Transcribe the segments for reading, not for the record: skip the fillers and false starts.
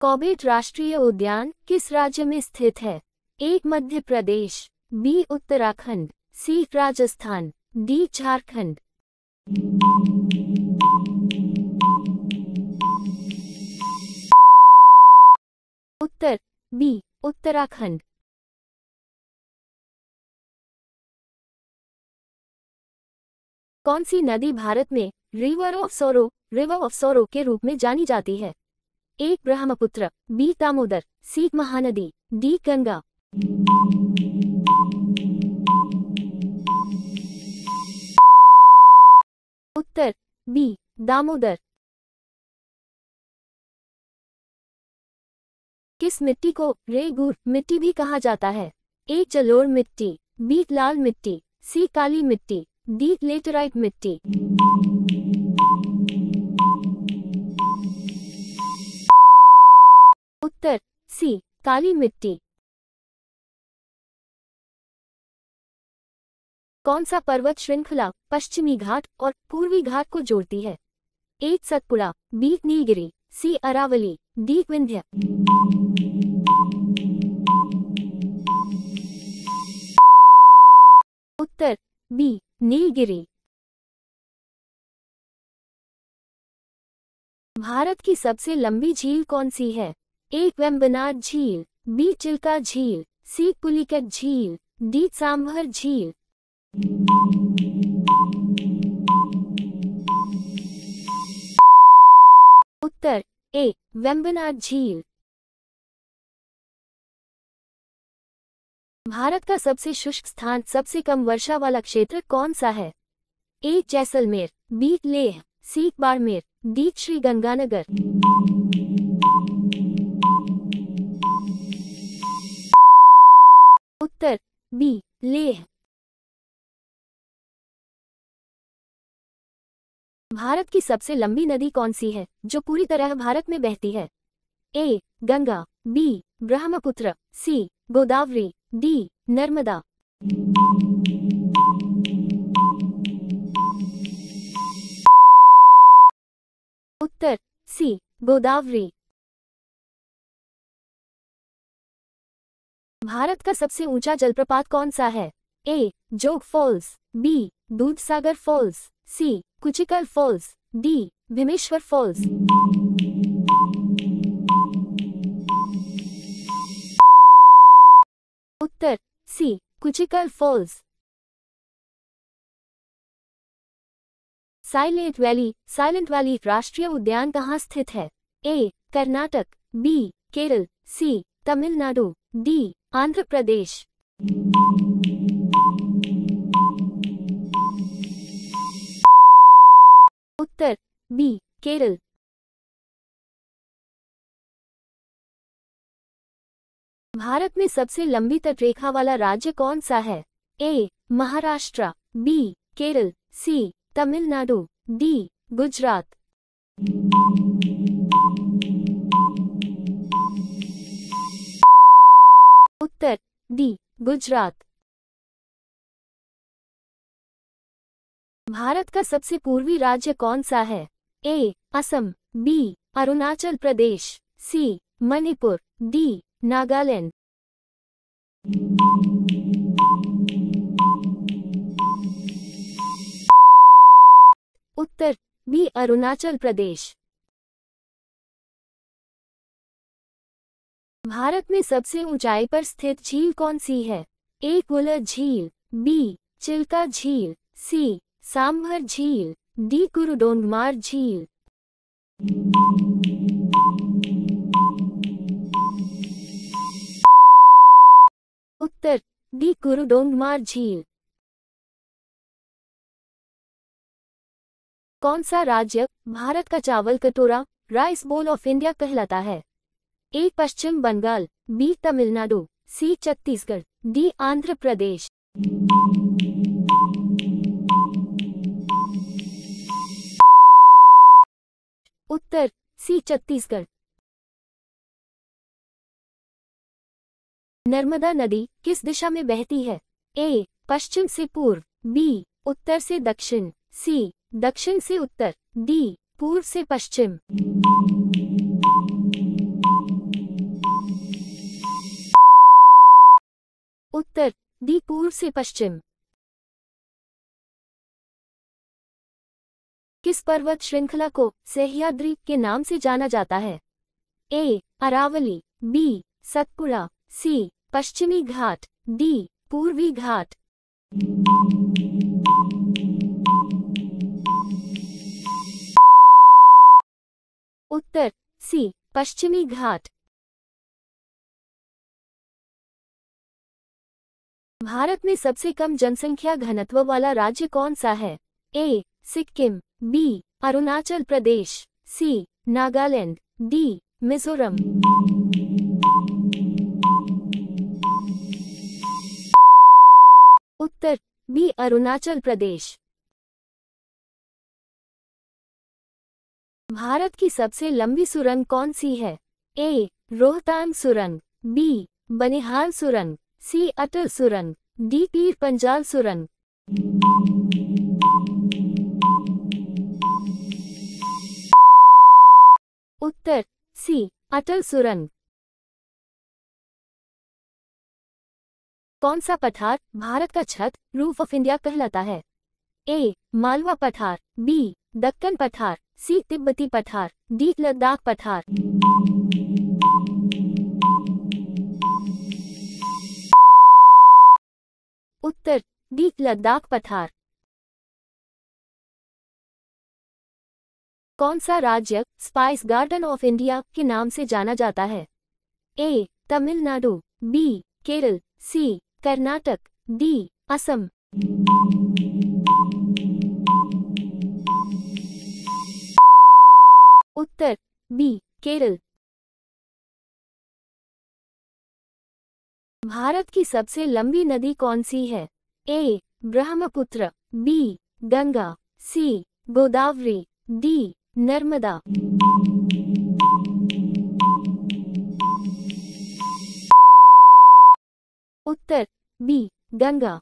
Corbett राष्ट्रीय उद्यान किस राज्य में स्थित है? ए मध्य प्रदेश, बी उत्तराखंड, सी राजस्थान, डी झारखंड। उत्तर बी उत्तराखंड। कौन सी नदी भारत में रिवर ऑफ सोरो के रूप में जानी जाती है? ए ब्रह्मपुत्र, बी दामोदर, सी महानदी, डी गंगा। उत्तर बी दामोदर। किस मिट्टी को रेगूर मिट्टी भी कहा जाता है? ए जलोढ़ मिट्टी, बी लाल मिट्टी, सी काली मिट्टी, डी लेटेराइट मिट्टी। उत्तर सी काली मिट्टी। कौन सा पर्वत श्रृंखला पश्चिमी घाट और पूर्वी घाट को जोड़ती है? ए सतपुड़ा, बी नीलगिरी, सी अरावली, डी विंध्य। उत्तर बी नीलगिरी। भारत की सबसे लंबी झील कौन सी है? ए वेम्बनाड झील, बी चिल्का झील, सी पुलिकट झील, डी सांभर झील। उत्तर ए वेम्बनाड झील। भारत का सबसे शुष्क स्थान, सबसे कम वर्षा वाला क्षेत्र कौन सा है? ए जैसलमेर, बी लेह, सी बाड़मेर, डी श्रीगंगानगर। उत्तर बी लेह। भारत की सबसे लंबी नदी कौन सी है जो पूरी तरह भारत में बहती है? ए गंगा, बी ब्रह्मपुत्र, सी गोदावरी, डी नर्मदा। उत्तर सी गोदावरी। भारत का सबसे ऊंचा जलप्रपात कौन सा है? ए जोग फॉल्स, बी दूधसागर फॉल्स, सी कुचिकल फॉल्स, डी भीमेश्वर फॉल्स। उत्तर सी कुचिकल फॉल्स। साइलेंट वैली राष्ट्रीय उद्यान कहाँ स्थित है? ए कर्नाटक, बी केरल, सी तमिलनाडु, डी आंध्र प्रदेश। उत्तर बी केरल। भारत में सबसे लंबी तटरेखा वाला राज्य कौन सा है? A Maharashtra, B Kerala, C Tamil Nadu, D Gujarat. Uttar D Gujarat. Bharat का सबसे पूर्वी राज्य कौन सा है? ए असम, बी अरुणाचल प्रदेश, सी मणिपुर, डी नागालैंड। उत्तर बी अरुणाचल प्रदेश। भारत में सबसे ऊंचाई पर स्थित झील कौन सी है? ए वुलर झील, बी चिल्का झील, सी सांभर झील, डी कुरुडोंगमार झील। उत्तर डी कुरुडोंगमार झील। कौन सा राज्य भारत का चावल कटोरा राइस बोल ऑफ इंडिया कहलाता है? ए पश्चिम बंगाल, बी तमिलनाडु, सी छत्तीसगढ़, डी आंध्र प्रदेश। उत्तर सी छत्तीसगढ़। नर्मदा नदी किस दिशा में बहती है? ए पश्चिम से पूर्व, बी उत्तर से दक्षिण, सी दक्षिण से उत्तर, डी पूर्व से पश्चिम। डी पूर्व से पश्चिम। किस पर्वत श्रृंखला को सह्याद्री के नाम से जाना जाता है? ए. अरावली, बी. सतपुड़ा, सी. पश्चिमी घाट, डी. पूर्वी घाट। उत्तर सी. पश्चिमी घाट। भारत में सबसे कम जनसंख्या घनत्व वाला राज्य कौन सा है? ए. सिक्किम, बी. अरुणाचल प्रदेश, सी. नागालैंड, डी. मिजोरम। उत्तर बी. अरुणाचल प्रदेश। भारत की सबसे लंबी सुरंग कौन सी है? ए. रोहतांग सुरंग, बी. बनिहाल सुरंग, सी. अटल सुरंग, डी. पीर पंजाल सुरंग। उत्तर सी. अटल सुरंग। कौन सा पठार भारत का छत रूफ ऑफ इंडिया कहलाता है? ए. मालवा पठार, बी. दक्कन पठार, सी. तिब्बती पठार, डी. लद्दाख पठार। उत्तर डी. लद्दाख पठार। कौन सा राज्य स्पाइस गार्डन ऑफ इंडिया के नाम से जाना जाता है? ए. तमिलनाडु, बी. केरल, सी. कर्नाटक, डी. असम। उत्तर बी. केरल। भारत की सबसे लंबी नदी कौन सी है? ए. ब्रह्मपुत्र, बी. गंगा, सी. गोदावरी, डी. नर्मदा। उत्तर बी. गंगा।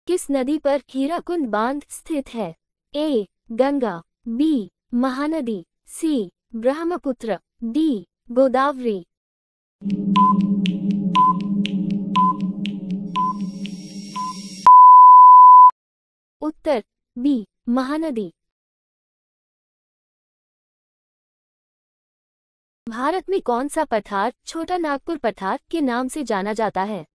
किस नदी पर हीराकुंड बांध स्थित है? ए. गंगा, बी. महानदी, सी. ब्रह्मपुत्र, डी. गोदावरी। उत्तर बी. महानदी। भारत में कौन सा पठार छोटा नागपुर पठार के नाम से जाना जाता है?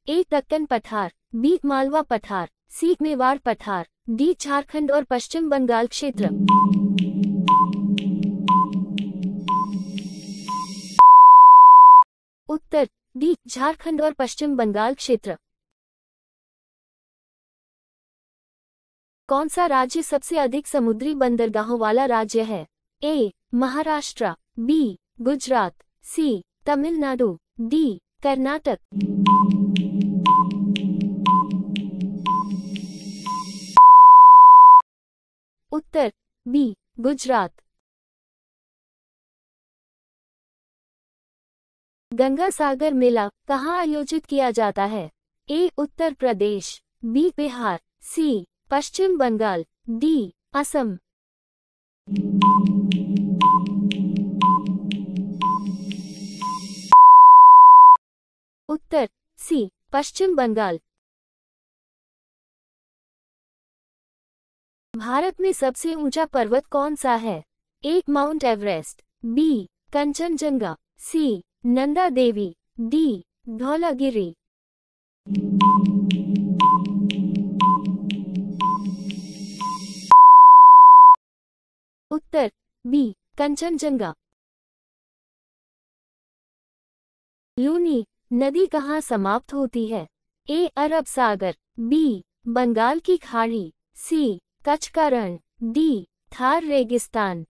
ए. दक्कन पठार, बी. मालवा पठार, सी. मेवाड़ पठार, डी. झारखंड और पश्चिम बंगाल क्षेत्र। उत्तर डी. झारखंड और पश्चिम बंगाल क्षेत्र। कौन सा राज्य सबसे अधिक समुद्री बंदरगाहों वाला राज्य है? A. Maharashtra, B. Gujarat, C. Tamil Nadu, D. Karnataka. उत्तर बी. गुजरात। गंगा सागर मेला कहाँ आयोजित किया जाता है? A. Uttar Pradesh, B. Bihar, C. Paschim Bangal, D. Assam. उत्तर सी. पश्चिम बंगाल। भारत में सबसे ऊंचा पर्वत कौन सा है? A. Mount Everest, B. Kanchenjunga, C. Nanda Devi, D. Dhaulagiri. उत्तर बी. कंचनजंगा। लूनी नदी कहाँ समाप्त होती है? ए. अरब सागर, बी. बंगाल की खाड़ी, सी. कच्छ का रण, डी. थार रेगिस्तान।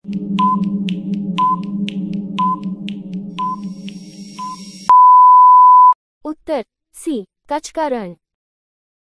उत्तर सी. कच्छ का रण।